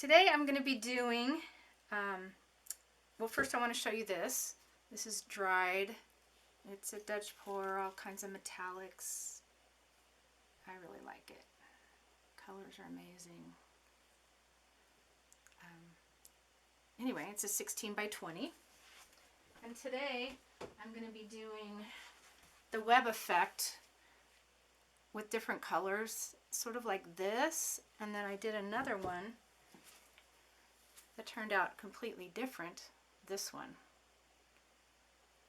today I'm going to be doing, well, first I want to show you this. This is dried. It's a Dutch pour, all kinds of metallics. I really like it. Colors are amazing. Anyway, it's a 16 by 20. And today I'm going to be doing the web effect with different colors, sort of like this. And then I did another one that turned out completely different, this one.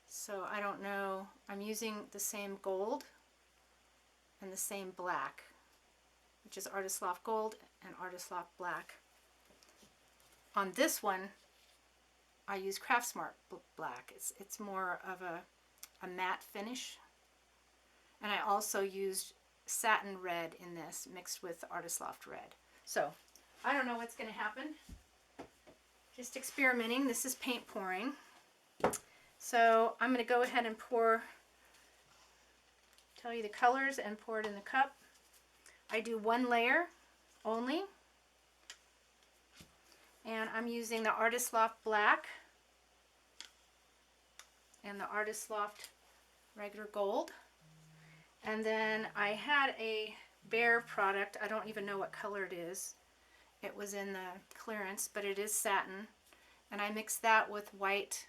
So I don't know, I'm using the same gold and the same black, which is Artist Loft Gold and Artist Loft Black. On this one, I use Craftsmart Black. It's more of a matte finish. And I also used satin red in this, mixed with Artist Loft Red. So, I don't know what's going to happen. Just experimenting. This is paint pouring. So, I'm going to go ahead and tell you the colors and pour it in the cup. I do one layer only. And I'm using the Artist Loft Black and the Artist Loft regular gold. And then I had a Bear product. I don't even know what color it is. It was in the clearance, but it is satin. And I mixed that with white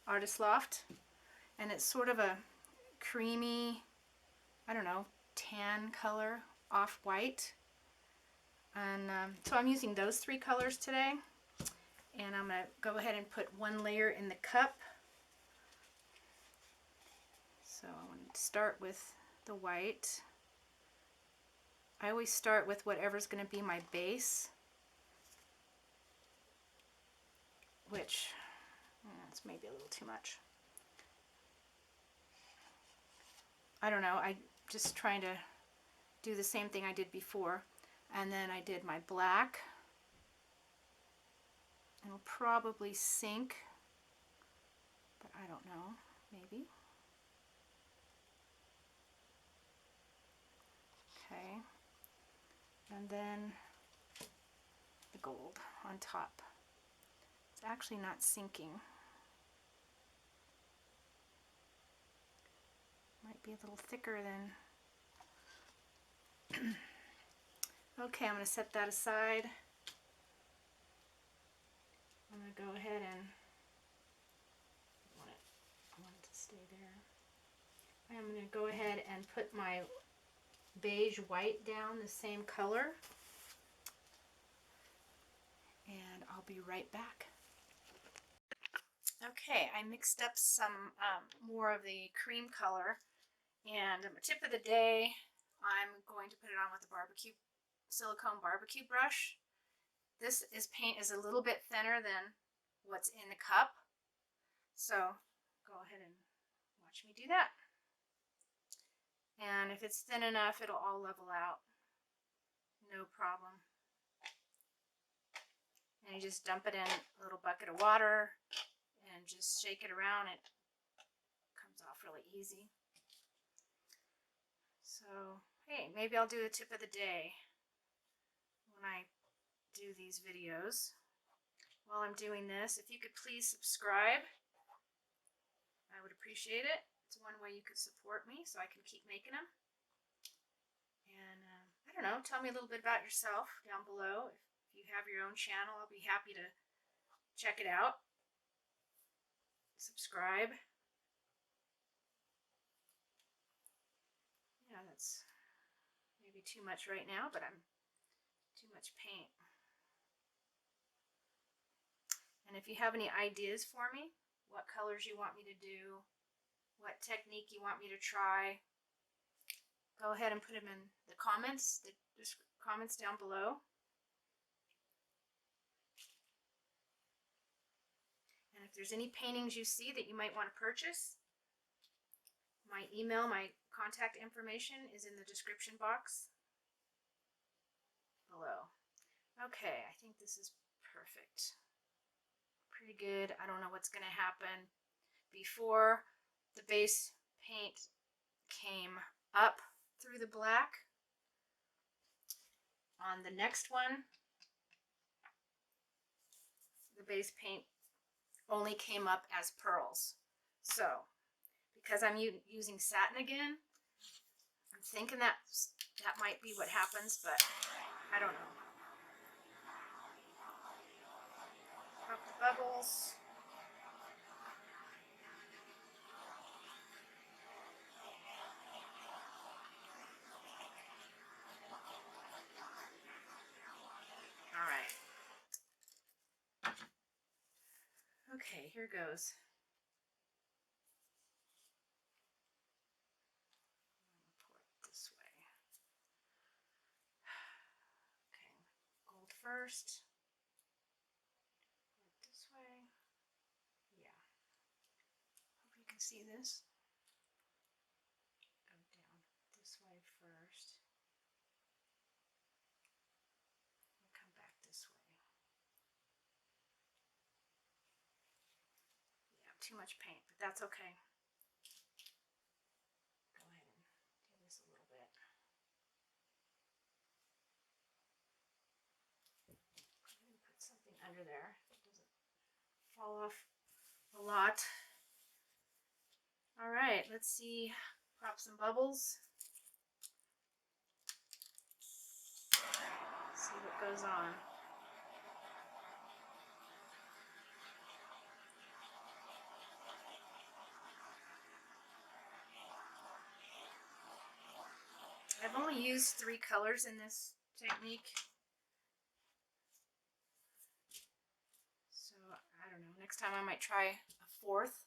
Artist Loft. And it's sort of a creamy, I don't know, tan color, off-white. And so I'm using those three colors today. And I'm going to go ahead and put one layer in the cup. So I want to start with the white. I always start with whatever's going to be my base, which it's maybe a little too much. I don't know, I'm just trying to do the same thing I did before. And then I did my black. It'll probably sink, but I don't know, maybe. Okay, and then the gold on top. It's actually not sinking. Might be a little thicker than... Okay, I'm going to set that aside. I'm going to go ahead and I want it to stay there. I'm going to go ahead and put my beige white down the same color. And I'll be right back. Okay, I mixed up some more of the cream color. And a tip of the day, I'm going to put it on with a silicone barbecue brush. This paint is a little bit thinner than what's in the cup. So go ahead and watch me do that. And if it's thin enough, it'll all level out. No problem. And you just dump it in a little bucket of water and just shake it around. It comes off really easy. So, hey, maybe I'll do a tip of the day when I do these videos. While I'm doing this, if you could please subscribe, I would appreciate it. It's one way you could support me so I can keep making them. And I don't know, tell me a little bit about yourself down below. If you have your own channel, I'll be happy to check it out. Subscribe. Yeah, that's maybe too much right now, but I'm too much paint. And if you have any ideas for me, what colors you want me to do, what technique you want me to try, go ahead and put them in the comments down below. And if there's any paintings you see that you might want to purchase, my email, my contact information is in the description box below. Okay, I think this is perfect. Pretty good. I don't know what's going to happen. Before the base paint came up through the black, on the next one the base paint only came up as pearls. So, because I'm using satin again, I'm thinking that might be what happens, but I don't know. Pop the bubbles. All right. Okay, here goes. Pour it this way. Okay, gold first. Pour it this way. Yeah. Hope you can see this. Go down this way first. And come back this way. Yeah, too much paint, but that's okay. Go ahead and do this a little bit. Put something under there. It doesn't fall off a lot. All right, let's see. Pop some bubbles. See what goes on. I've only used 3 colors in this technique. So, I don't know. Next time I might try a 4th.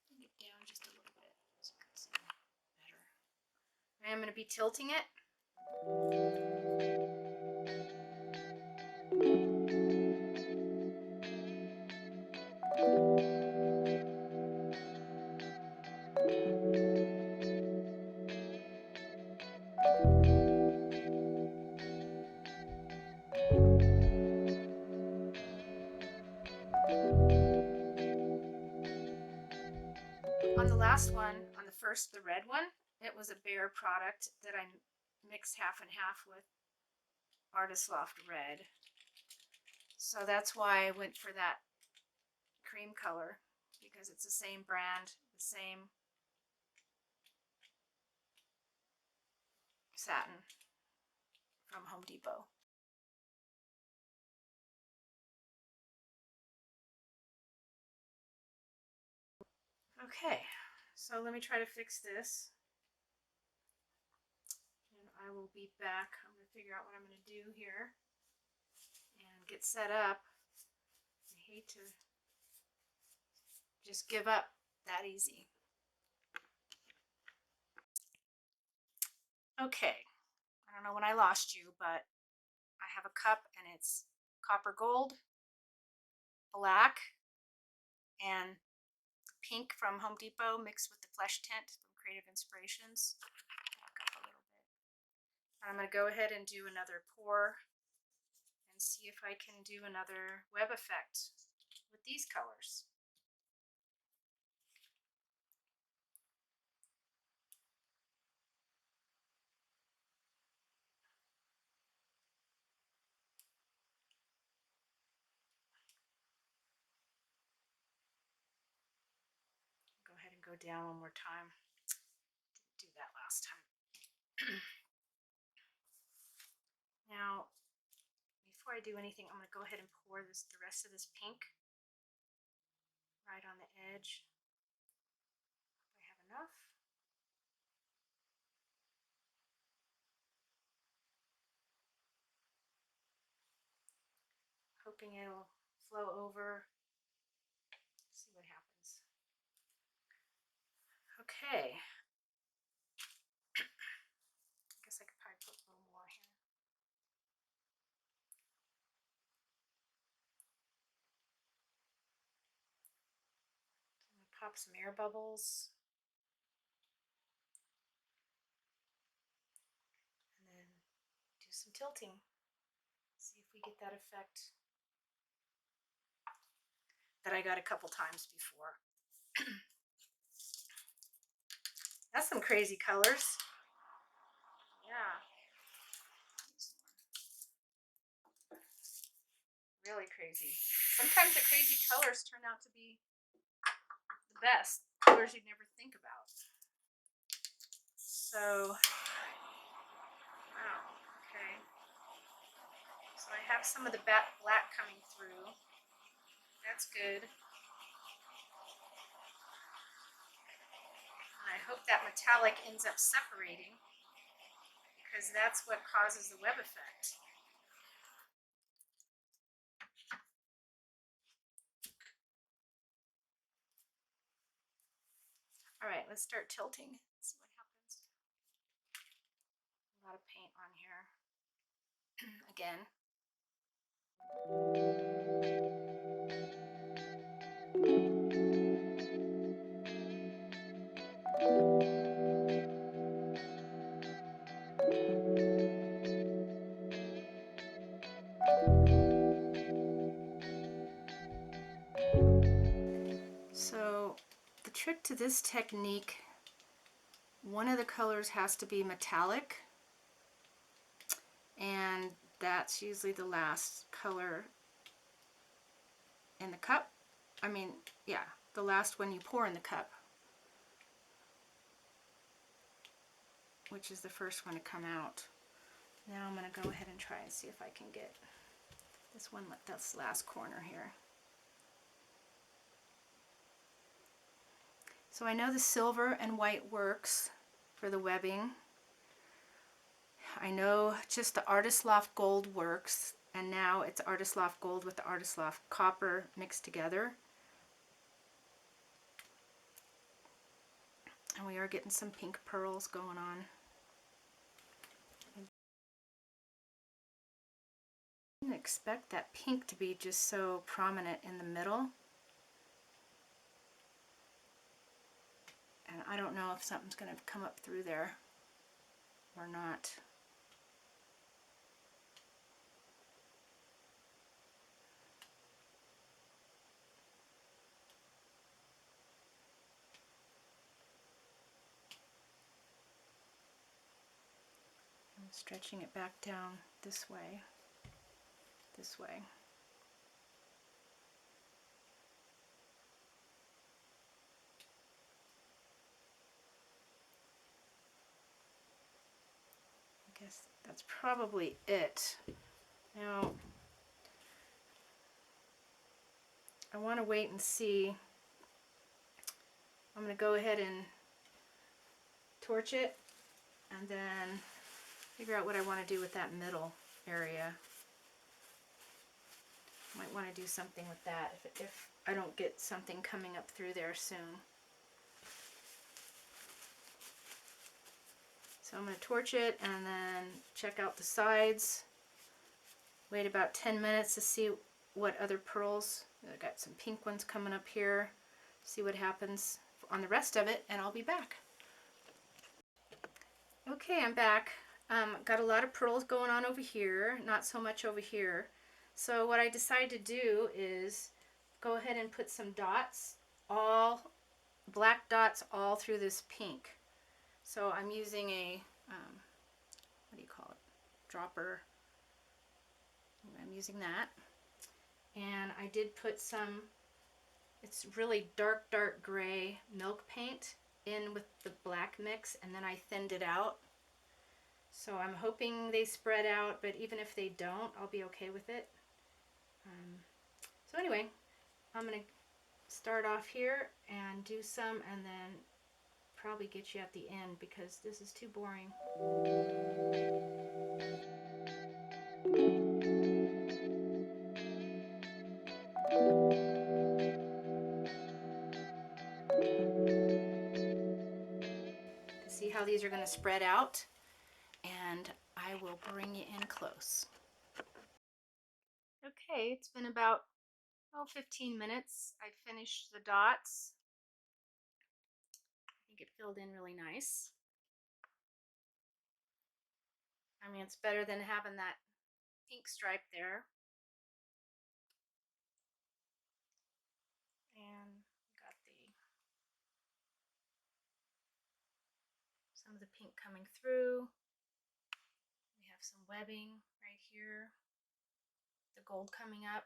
Bring it down just a little bit so you can see better. I am going to be tilting it. On the last one, on the red one, it was a bare product that I mixed half and half with Artist Loft Red. So that's why I went for that cream color, because it's the same brand, the same satin from Home Depot. Okay, so let me try to fix this. And I will be back. I'm going to figure out what I'm going to do here and get set up. I hate to just give up that easy. Okay, I don't know when I lost you, but I have a cup and it's copper gold, black, and pink from Home Depot mixed with the flesh tint from Creative Inspirations. Back up a little bit. And I'm going to go ahead and do another pour and see if I can do another web effect with these colors. Go ahead and go down one more time. Didn't do that last time. Now, before I do anything, I'm going to go ahead and pour the rest of this pink right on the edge. I have enough. Hoping it'll flow over. See what happens. Okay. I guess I could probably put a little more here. I'm going to pop some air bubbles. And then do some tilting. See if we get that effect that I got a couple times before. That's some crazy colors. Yeah. Really crazy. Sometimes the crazy colors turn out to be the best, colors you'd never think about. So, wow, okay. So I have some of the black coming through. That's good. And I hope that metallic ends up separating, because that's what causes the web effect. All right, let's start tilting. See what happens. A lot of paint on here. Again. So the trick to this technique, one of the colors has to be metallic, and that's usually the last color in the cup. I mean, yeah, the last one you pour in the cup, which is the first one to come out. Now I'm going to go ahead and try and see if I can get this one, this last corner here. So I know the silver and white works for the webbing. I know just the Artist Loft Gold works, and now it's Artist Loft Gold with the Artist Loft Copper mixed together. And we are getting some pink pearls going on. I didn't expect that pink to be just so prominent in the middle. And I don't know if something's going to come up through there or not. I'm stretching it back down this way, this way. I guess that's probably it. Now, I want to wait and see. I'm going to go ahead and torch it and then figure out what I want to do with that middle area. Might want to do something with that if I don't get something coming up through there soon. So I'm going to torch it and then check out the sides. Wait about 10 minutes to see what other pearls. I got some pink ones coming up here. See what happens on the rest of it, and I'll be back. Okay, I'm back. Got a lot of pearls going on over here, not so much over here. So what I decided to do is go ahead and put some dots, all black dots all through this pink. So I'm using a, what do you call it, dropper. I'm using that. And I did put some, it's really dark gray milk paint in with the black mix, and then I thinned it out. So I'm hoping they spread out, but even if they don't, I'll be okay with it. So anyway, I'm going to start off here and do some, and then probably get you at the end because this is too boring. See how these are going to spread out, and I will bring you in close. Okay, it's been about 15 minutes. I finished the dots. I think it filled in really nice. I mean, it's better than having that pink stripe there. And got some of the pink coming through. We have some webbing right here. The gold coming up.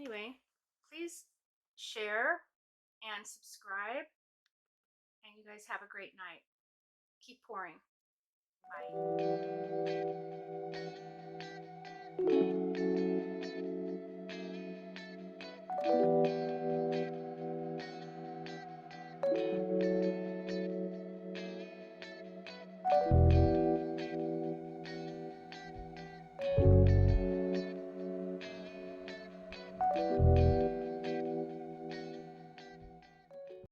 Anyway, please share and subscribe, and you guys have a great night. Keep pouring. Bye.